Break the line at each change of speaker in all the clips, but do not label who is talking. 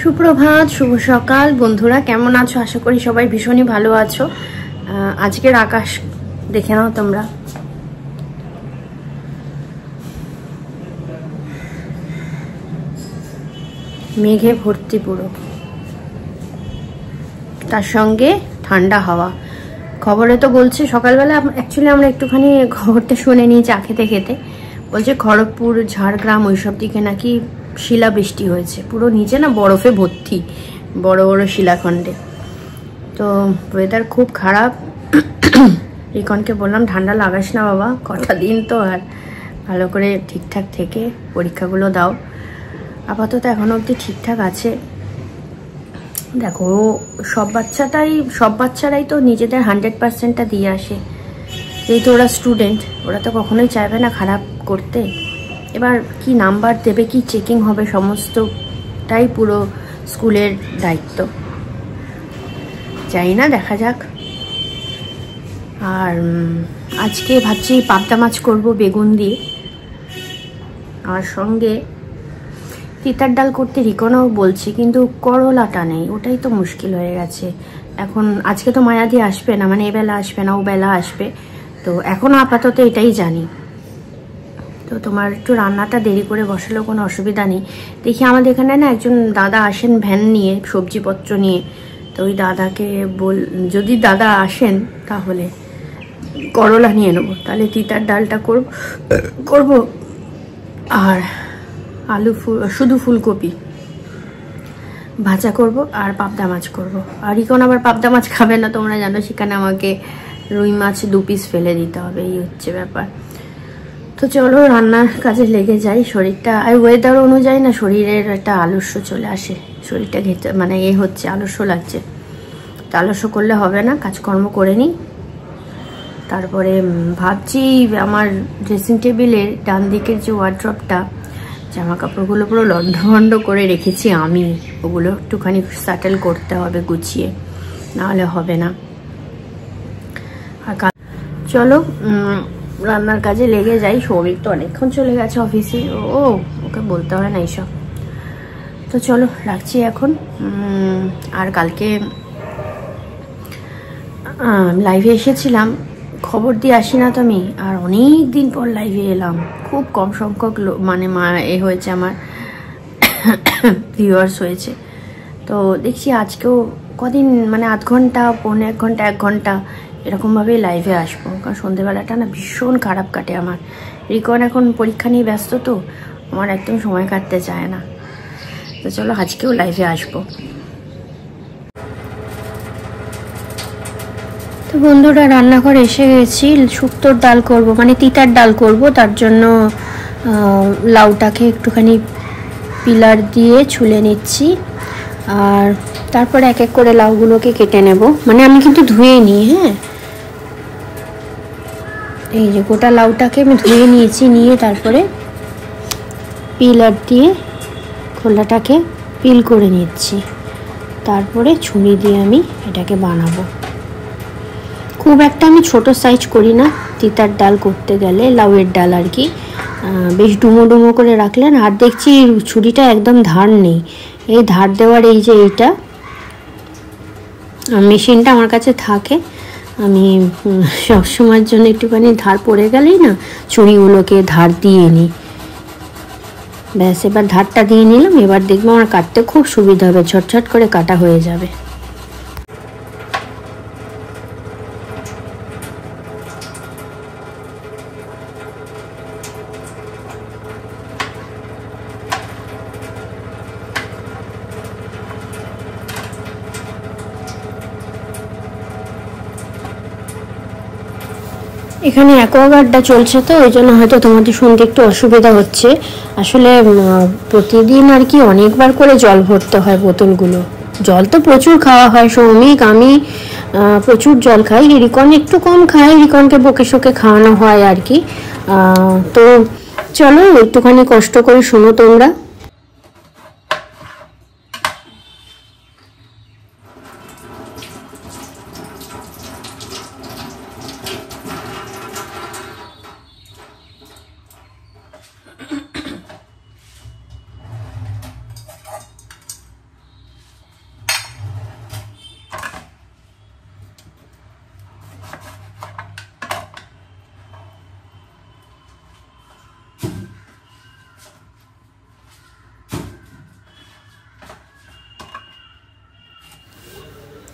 সুপ্রভাত, শুভ সকাল বন্ধুরা, কেমন আছো? আশা করি সবাই ভীষণই ভালো আছো। আজকের আকাশ দেখে নাও তোমরা। মেঘে ভর্তি পুরো, তার সঙ্গে ঠান্ডা হাওয়া। খবরে তো বলছে সকালবেলা, অ্যাকচুয়ালি আমরা একটুখানি খবরটা শুনে নিই চা খেতে খেতে। বলছে খড়গপুর, ঝাড়গ্রাম ওইসব দিকে নাকি শিলাবৃষ্টি হয়েছে, পুরো নিচে না বরফে ভর্তি, বড় বড় শিলাখণ্ডে। তো ওয়েদার খুব খারাপ। রিকনকে বললাম ঠান্ডা লাগাস না বাবা, কটা দিন তো, আর ভালো করে ঠিকঠাক থেকে পরীক্ষাগুলো দাও। আপাতত এখনো অবধি ঠিকঠাক আছে। দেখো, সব বাচ্চারাই তো নিজেদের 100%টা দিয়ে আসে, যেহেতু ওরা স্টুডেন্ট, ওরা তো কখনোই চাইবে না খারাপ করতে। এবার কি নাম্বার দেবে, কি চেকিং হবে, সমস্তটাই পুরো স্কুলের দায়িত্ব। চাই না, দেখা যাক। আর আজকে ভাবছি পাবদা মাছ করব বেগুন দিয়ে, আর সঙ্গে তিতার ডাল করতে রিকনও বলছি, কিন্তু করলাটা নেই, ওটাই তো মুশকিল হয়ে গেছে এখন। আজকে তো মায়াদি আসবে না, মানে এবেলা আসবে না, ও বেলা আসবে। তো এখনো আপাতত এটাই জানি। তো তোমার একটু রান্নাটা দেরি করে বসালেও কোনো অসুবিধা নেই। দেখি আমাদের এখানে না একজন দাদা আসেন ভ্যান নিয়ে, সবজিপত্র নিয়ে। তো ওই দাদাকে যদি দাদা আসেন তাহলে করলা নিয়ে নেবো, তাহলে তিতার ডালটা করব। আর শুধু ফুলকপি ভাজা করব, আর পাবদা মাছ করব। আর ইকন আবার পাবদা মাছ খাবে না, তোমরা জানো, সেখানে আমাকে রুই মাছ 2 পিস ফেলে দিতে হবে, এই হচ্ছে ব্যাপার। তো চলো রান্নার কাজে লেগে যাই। শরীরটা আর ওয়েদার অনুযায়ী না শরীরের একটা আলস্য চলে আসে, শরীরটা মানে হচ্ছে আলস্য লাগছে। তো আলস্য করলে হবে না, কাজকর্ম করে নিই। তারপরে ভাবছি আমার ড্রেসিং টেবিলের ডান দিকের যে ওয়ার্ড্রপটা, জামা কাপড়গুলো পুরো লন্ডভন্ড করে রেখেছি আমি, ওগুলো একটুখানি সেটেল করতে হবে, গুছিয়ে, নাহলে হবে না। আর চলো রান্নার কাজে লেগে যাই। সৌমিক তো অনেকক্ষণ চলে গেছে অফিসে, ওকে বলতে হয় না এইসব। তো চলো রাখছি এখন। আর কালকে লাইভে এসেছিলাম, খবর দিয়ে আসি না তো আমি, আর অনেক দিন পর লাইভে এলাম। খুব কম সংখ্যক মানে হয়েছে, আমার ভিউয়ার্স হয়েছে। তো দেখছি আজকেও কদিন মানে আধ ঘন্টা, পৌনে 1 ঘন্টা, 1 ঘন্টা এরকমভাবেই লাইভে আসবো, কারণ সন্ধেবেলাটা না ভীষণ খারাপ কাটে আমার। রিকন এখন পরীক্ষা নিয়ে ব্যস্ত, তো আমার একদম সময় কাটতে চায় না। তো চলো আজকেও লাইভে আসবো। তো বন্ধুরা, রান্নাঘরে এসে গেছি। শুক্তোর ডাল করব, মানে তিতার ডাল করব। তার জন্য লাউটাকে একটুখানি পিলার দিয়ে ছুলে নিচ্ছি, আর তারপরে এক এক করে লাউগুলোকে কেটে নেব। মানে আমি কিন্তু ধুয়ে নিই, হ্যাঁ, এই যে গোটা লাউটাকে আমি ধুয়ে নিয়েছি, নিয়ে তারপরে পিলার দিয়ে খোলাটাকে পিল করে নিচ্ছি। তারপরে ছুরি দিয়ে আমি এটাকে বানাবো। খুব একটা আমি ছোট সাইজ করি না তিতার ডাল করতে গেলে, লাউয়ের ডাল আর কি, বেশ ডুমো ডুমো করে রাখলেন। আর দেখছি ছুরিটা একদম ধার নেই, এই ধার দেওয়ার এই যে এইটা মেশিনটা আমার কাছে থাকে, আমি সবসময়ের জন্য একটুখানি ধার পড়ে গেলেই না ছুরিগুলোকে ধার দিয়ে নিই। ব্যাস, এবার ধারটা দিয়ে নিলাম। এবার দেখবো আমার কাটতে খুব সুবিধা হবে, ছটছট করে কাটা হয়ে যাবে। এখানে অ্যাকোয়াগার্ডটা চলছে, তো ওই জন্য হয়তো তোমাদের শুনতে একটু অসুবিধা হচ্ছে। আসলে প্রতিদিন আর কি অনেকবার করে জল ভরতে হয় বোতলগুলো। জল তো প্রচুর খাওয়া হয়, সৌমিক আমি প্রচুর জল খাই, রিকন একটু কম খায়, রিকনকে বকে শোকে খাওয়ানো হয় আর কি। তো চলো একটুখানি কষ্ট করে শোনো তোমরা।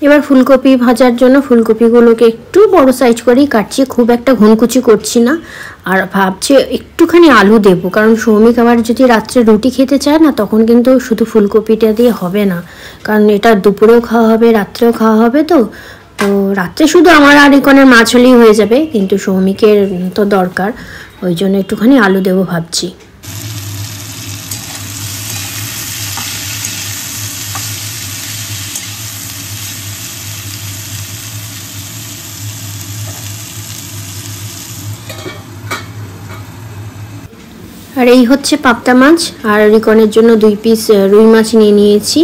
এবার ফুলকপি ভাজার জন্য ফুলকপিগুলোকে একটু বড় সাইজ করেই কাটছি, খুব একটা ঘনকুচি করছি না। আর ভাবছি একটুখানি আলু দেব, কারণ সৌমিক আবার যদি রাত্রে রুটি খেতে চায় না, তখন কিন্তু শুধু ফুলকপিটা দিয়ে হবে না, কারণ এটা দুপুরেও খাওয়া হবে, রাত্রেও খাওয়া হবে। তো রাত্রে শুধু আমার আর রিকনের মাছ হলেই হয়ে যাবে, কিন্তু সৌমিকের তো দরকার, ওই জন্য একটুখানি আলু দেবো ভাবছি। আর এই হচ্ছে পাবদা মাছ, আর রিকনের জন্য 2 পিস রুই মাছ নিয়ে নিয়েছি।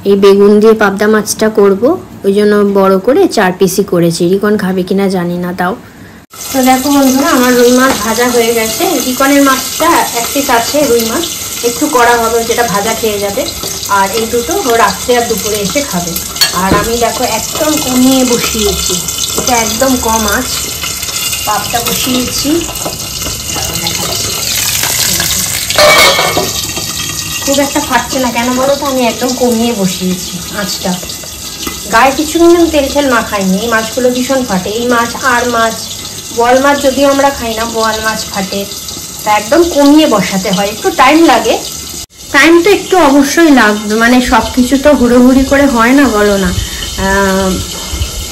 এই বেগুন দিয়ে পাবদা মাছটা করব, ওই জন্য বড় করে 4 পিসই করেছি। রিকন খাবে কিনা জানি না তাও। তো দেখো বন্ধুরা, আমার রুই মাছ ভাজা হয়ে গেছে। রিকনের মাছটা 1 পিস আছে, রুই মাছ একটু কড়া হবে, যেটা ভাজা খেয়ে যাবে। আর এই দুটো ও রাত্রে আর দুপুরে এসে খাবে। আর আমি দেখো একদম কমিয়ে বসিয়েছি, এটা একদম কম আঁচ পাবদা বসিয়েছি। খুব একটা ফাটছে না কেন বলো তো, আমি একদম কমিয়ে বসিয়েছি আঁচটা। গায়ে কিছু কিন্তু তেল ঠেল মাখাইনি। এই মাছগুলো ভীষণ ফাটে, এই মাছ আর মাছ, বোয়াল মাছ যদিও আমরা খাই না, বোয়াল মাছ ফাটে। তা একদম কমিয়ে বসাতে হয়, একটু টাইম লাগে। টাইম তো একটু অবশ্যই লাগবে, মানে সব কিছু তো হুড়োহুড়ি করে হয় না, বলো না।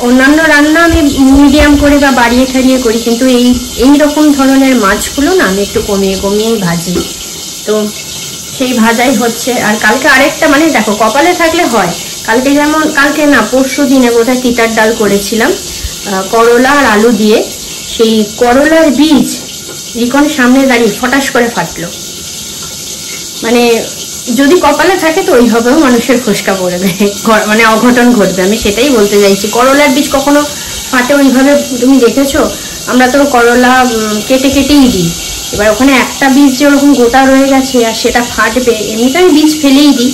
অন্যান্য রান্না আমি মিডিয়াম করে বা বাড়িয়ে ঠাড়িয়ে করি, কিন্তু এই রকম ধরনের মাছগুলো না আমি একটু কমিয়ে কমিয়েই ভাজি। তো সেই ভাজাই হচ্ছে। আর কালকে আরেকটা, মানে দেখো কপালে থাকলে হয়। কালকে যেমন, কালকে না পরশু দিনে বোধহয় তিতার ডাল করেছিলাম করলা আর আলু দিয়ে। সেই করলার বীজ রিকনের সামনে দাঁড়িয়ে ফটাস করে ফাটলো। মানে যদি কপালে থাকে তো ওইভাবেও মানুষের ফোসকা পড়বে, মানে অঘটন ঘটবে। আমি সেটাই বলতে চাইছি। করলার বীজ কখনো ফাটে ওইভাবে তুমি দেখেছো? আমরা তো করলা কেটে কেটেই দিই। এবার ওখানে একটা বীজ যে ওরকম গোটা রয়ে গেছে আর সেটা ফাটবে, এমনিতে আমি বীজ ফেলেই দিই।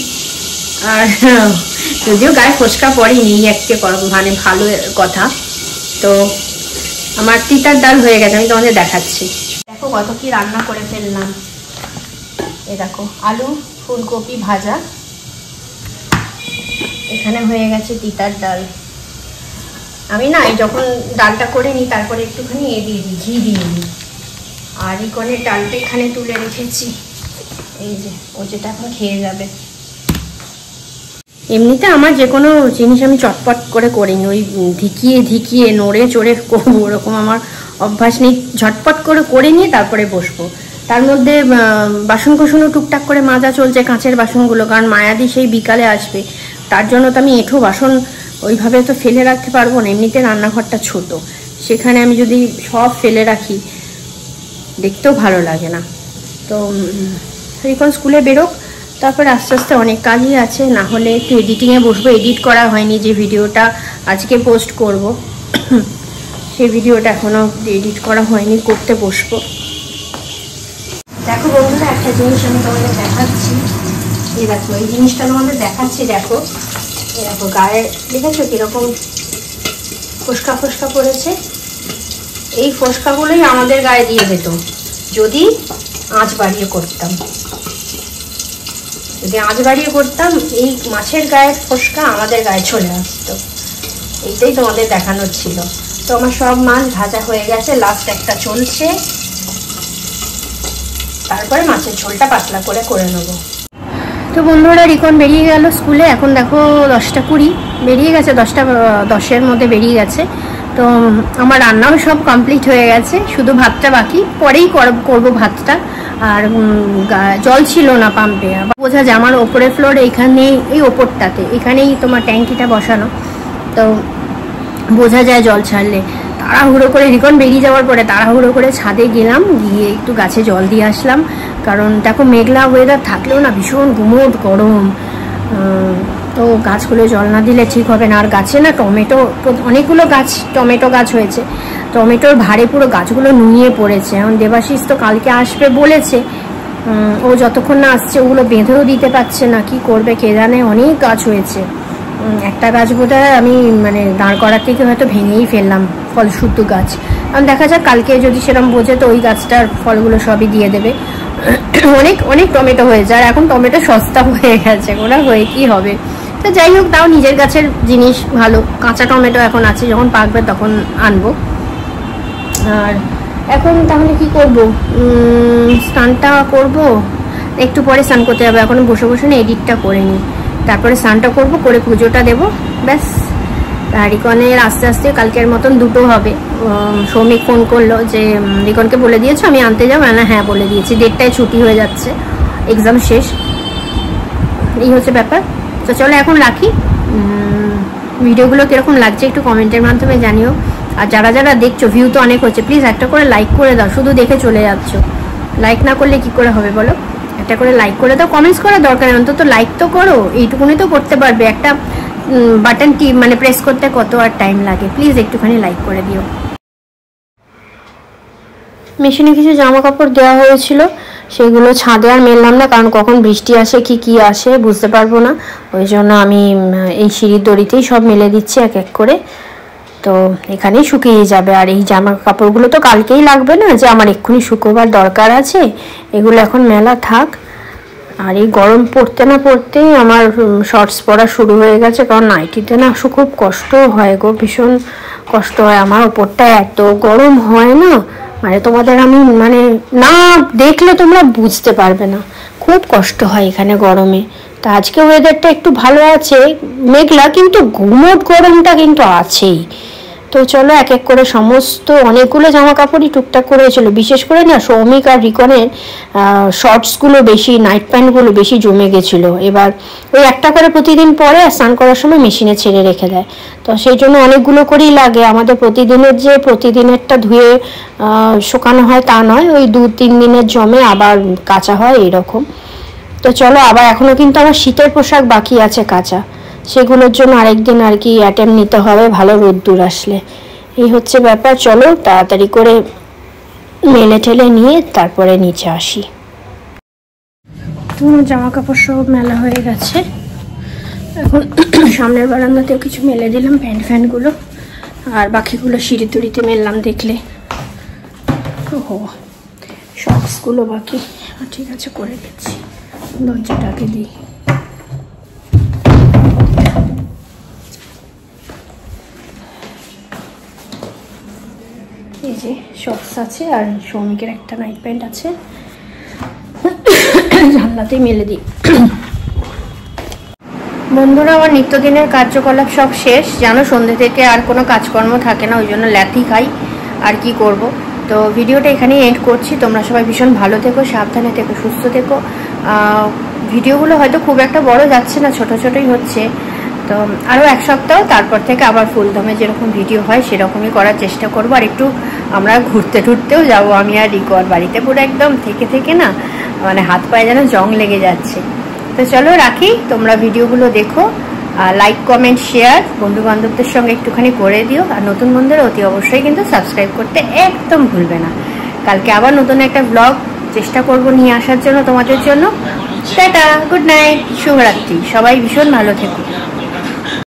আর যদিও গায়ে ফোসকা পড়েনি, একটা মানে ভালো কথা। তো আমার তিতার ডাল হয়ে গেছে, আমি তোমাদের দেখাচ্ছি। দেখো কত কি রান্না করে ফেললাম। এ দেখো আলু ফুলকপি ভাজা, এখানে হয়ে গেছে তিতার ডাল। আমি না যখন ডালটা করে নিই তারপরে একটুখানি দিয়ে দিই, ঘি দিয়ে দিই। আর রিকনের ডালটা এখানে তুলে রেখেছি, এই যে ও যেটা এখন খেয়ে যাবে। এমনিতে আমার যে কোনো জিনিস আমি চটপট করে নিই, ওই ধিকিয়ে নড়ে চড়ে করবো ওরকম আমার অভ্যাস নেই। ঝটপট করে নিয়ে তারপরে বসবো। তার মধ্যে বাসন কোসনও টুকটাক করে মাজা চলছে, কাঁচের বাসনগুলো, কারণ মায়াদি সেই বিকালে আসবে। তার জন্য তো আমি এঁঠো বাসন ওইভাবে তো ফেলে রাখতে পারবো না। এমনিতে রান্নাঘরটা ছোট, সেখানে আমি যদি সব ফেলে রাখি দেখতেও ভালো লাগে না। তো রিকন স্কুলে বেরোক, তারপর আস্তে আস্তে অনেক কাজই আছে। না হলে একটু এডিটিংয়ে বসবো। এডিট করা হয়নি, যে ভিডিওটা আজকে পোস্ট করব সেই ভিডিওটা এখনও এডিট করা হয়নি, করতে বসবো। দেখো বন্ধুরা, একটা জিনিস আমি তোমাদের দেখাচ্ছি। এই দেখো, এই জিনিসটা তোমাদের দেখাচ্ছি। দেখো এই দেখো গায়ে দেখেছো কিরকম ফোসকা ফোসকা পড়েছে। এই ফোসকাগুলোই আমাদের গায়ে দিয়ে যেত যদি আঁচ বাড়িয়ে করতাম। যদি আঁচ বাড়িয়ে করতাম, এই মাছের গায়ের ফোসকা আমাদের গায়ে চলে আসতো। এইটাই তোমাদের দেখানোর ছিল। তো আমার সব মাছ ভাজা হয়ে গেছে, লাস্ট একটা চলছে। তারপরে মাছের ঝোলটা পাতলা করে নেবো। তো বন্ধুরা, রিকন বেরিয়ে গেল স্কুলে। এখন দেখো 10:20 বেরিয়ে গেছে, 10:10 মধ্যে বেরিয়ে গেছে। তো আমার রান্নাও সব কমপ্লিট হয়ে গেছে, শুধু ভাতটা বাকি। পরেই করবো ভাতটা। আর জল ছিল না পাম্পে। বোঝা যায় আমার ওপরের ফ্লোর এইখানে, এই ওপরটাতে এখানেই তোমার ট্যাঙ্কিটা বসানো, তো বোঝা যায় জল ছাড়লে। তাড়াহুড়ো করে রিকন বেরিয়ে যাওয়ার পরে তাড়াহুড়ো করে ছাদে গেলাম, গিয়ে একটু গাছে জল দিয়ে আসলাম। কারণ দেখো মেঘলা ওয়েদার থাকলেও না ভীষণ গুমোট গরম। তো গাছগুলো জল না দিলে ঠিক হবে না। আর গাছে না টমেটো, অনেকগুলো টমেটো গাছ হয়েছে। টমেটোর ভারে পুরো গাছগুলো নুয়ে পড়েছে। এখন দেবাশিস তো কালকে আসবে বলেছে, ও যতক্ষণ না আসছে ওগুলো বেঁধেও দিতে পারছে না, কি করবে কে জানে। অনেক গাছ হয়েছে। একটা গাছ বোধহয় আমি মানে দাঁড় করার থেকে হয়তো ভেঙেই ফেললাম, ফলশুদ্ধ গাছ। কারণ দেখা যাক কালকে যদি সেরকম বোঝে তো ওই গাছটার ফলগুলো সবই দিয়ে দেবে। অনেক টমেটো হয়েছে। আর এখন টমেটো সস্তা হয়ে গেছে, ওরা হয়ে কি হবে, তো যাই হোক, তাও নিজের গাছের জিনিস ভালো। কাঁচা টমেটো এখন আছে, যখন পাকবে তখন আনবো। আর এখন তাহলে কি করব, স্নানটা করব, একটু পরে স্নান করতে যাবে। এখন বসে বসে না এডিটটা করে নিই, তারপরে স্নানটা করব, করে পুজোটা দেবো, ব্যাস। রিকনের আস্তে আস্তে কালকের মতন দুটো হবে। সৌমিক ফোন করলো যে রিকনকে বলে দিয়েছো আমি আনতে যাবো, না হ্যাঁ বলে দিয়েছি, 1:30টায় ছুটি হয়ে যাচ্ছে, এক্সাম শেষ, এই হচ্ছে ব্যাপার। তো চলো এখন রাখি। ভিডিওগুলো কীরকম লাগছে একটু কমেন্টের মাধ্যমে জানিও। আর যারা যারা দেখছো, ভিউ তো অনেক হচ্ছে, প্লিজ একটা করে লাইক করে দাও। শুধু দেখে চলে যাচ্ছ, লাইক না করলে কি করে হবে বলো? একটা করে লাইক করে দাও, কমেন্টস করার দরকার নেই, অন্তত লাইক তো করো, এইটুকুনি তো করতে পারবে। একটা বাটন কি মানে প্রেস করতে কত আর টাইম লাগে, প্লিজ একটুখানি লাইক করে দিও। মেশিনে কিছু জামা কাপড় দেওয়া হয়েছিল, সেগুলো ছাদে আর মেললাম না, কারণ কখন বৃষ্টি আসে কি আসে বুঝতে পারবো না। ওই জন্য আমি এই সিঁড়ির দড়িতেই সব মেলে দিচ্ছি এক এক করে, তো এখানেই শুকিয়ে যাবে। আর এই জামা কাপড়গুলো তো কালকেই লাগবে না, যে আমার এক্ষুনি শুকোবার দরকার আছে, এগুলো এখন মেলা থাক। আর এই গরম পড়তে না পড়তেই আমার শর্টস পরা শুরু হয়ে গেছে, কারণ নাইটিতে না খুব কষ্ট হয় গো, ভীষণ কষ্ট হয়। আমার ওপরটা এত গরম হয় না, মানে তোমাদের আমি মানে না দেখলে তোমরা বুঝতে পারবে না, খুব কষ্ট হয় এখানে গরমে। তা আজকে ওয়েদারটা একটু ভালো আছে, মেঘলা, কিন্তু গুমোট গরমটা কিন্তু আছেই। তো চলো এক এক করে সমস্ত অনেকগুলো জামা কাপড়ই টুকটাক করে হয়েছিল, বিশেষ করে না সৌমিক আর রিকনের শর্টসগুলো বেশি, নাইট প্যান্টগুলো বেশি জমে গেছিলো। এবার ওই একটা করে প্রতিদিন পরে আর স্নান করার সময় মেশিনে ছেড়ে রেখে দেয়, তো সেই জন্য অনেকগুলো করেই লাগে আমাদের। প্রতিদিনের যে প্রতিদিনেরটা ধুয়ে শুকানো হয় তা নয়, ওই 2-3 দিনের জমে আবার কাচা হয় এরকম। তো চলো, আবার এখনো কিন্তু আমার শীতের পোশাক বাকি আছে কাচা, সেগুলোর জন্য আরেকদিন আর কি অ্যাটেম্প নিতে হবে, ভালো রোদ্দুর আসলে। এই হচ্ছে ব্যাপার, চলো তাড়াতাড়ি করে মেলে ঠেলে নিয়ে তারপরে নিচে আসি। তোমার জামা কাপড় সব মেলা হয়ে গেছে, এখন সামনের বারান্দাতেও কিছু মেলে দিলাম, প্যান্টগুলো, আর বাকিগুলো সিঁড়ি তুড়িতে মেললাম। দেখলে ওহো, শর্টসগুলো বাকি, ঠিক আছে করে দিচ্ছি, দরজাটাকে দিই। এই যে শর্টস আছে, আর সৌমিকের একটা নাইট প্যান্ট আছে, জানলাতেই মেলে দিই। বন্ধুরা, আমার নিত্যদিনের কার্যকলাপ সব শেষ, জানো সন্ধ্যে থেকে আর কোনো কাজকর্ম থাকে না, ওই জন্য ল্যাথি খাই, আর কি করব। তো ভিডিওটা এখানেই এন্ড করছি। তোমরা সবাই ভীষণ ভালো থেকো, সাবধানে থেকো, সুস্থ থেকো। ভিডিওগুলো হয়তো খুব একটা বড় যাচ্ছে না, ছোট ছোটই হচ্ছে, তো আরও এক সপ্তাহ তারপর থেকে আবার ফুলদমে যেরকম ভিডিও হয় সেরকমই করার চেষ্টা করবো। আর একটু আমরা ঘুরতে টুরতেও যাবো, আমি আর রিকো। আর বাড়িতে পুরো একদম থেকে না মানে হাত পায়ে যেন জং লেগে যাচ্ছে। তো চলো রাখি, তোমরা ভিডিওগুলো দেখো, লাইক কমেন্ট শেয়ার বন্ধু বান্ধবদের সঙ্গে একটুখানি করে দিও। আর নতুন বন্ধুরা অতি অবশ্যই কিন্তু সাবস্ক্রাইব করতে একদম ভুলবে না। কালকে আবার নতুন একটা ব্লগ চেষ্টা করব নিয়ে আসার জন্য তোমাদের জন্য। টাটা, গুড নাইট, শুভরাত্রি, সবাই ভীষণ ভালো থেকো।